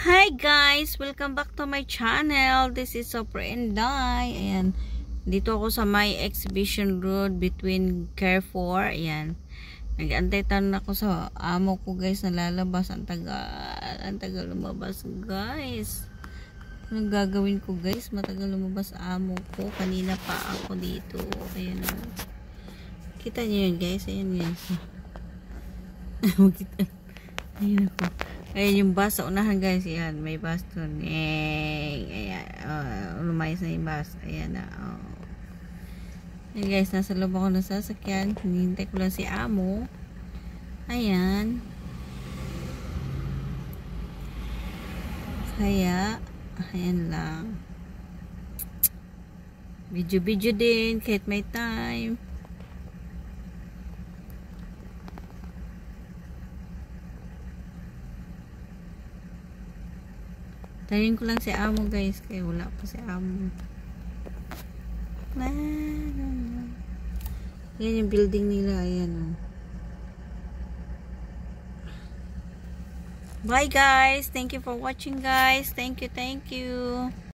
Hi guys! Welcome back to my channel. This is Sopra and Dai. Ayan. Dito ako sa may exhibition road between Carrefour. Ayan. Nag-antay tanan ako sa amo ko guys na lalabas. Ang tagal lumabas guys. Anong gagawin ko guys? Matagal lumabas amo ko. Kanina pa ako dito. Ayan o. Kita niyo yun guys. Ayan guys. Ayan ako. Ayan yung bus sa unahan guys. Ayan. May bus dun. Ayan. Lumayas na yung bus. Ayan na. Ayan guys. Nasa loob ako ng sasakyan. Hinihintay ko lang si amo. Ayan. Kaya ayan lang. Video din. Kahit may time. Tayin ko lang si amo guys. Kaya wala pa si amo. Yan yung building nila. Ayan o. Bye guys. Thank you for watching guys. Thank you.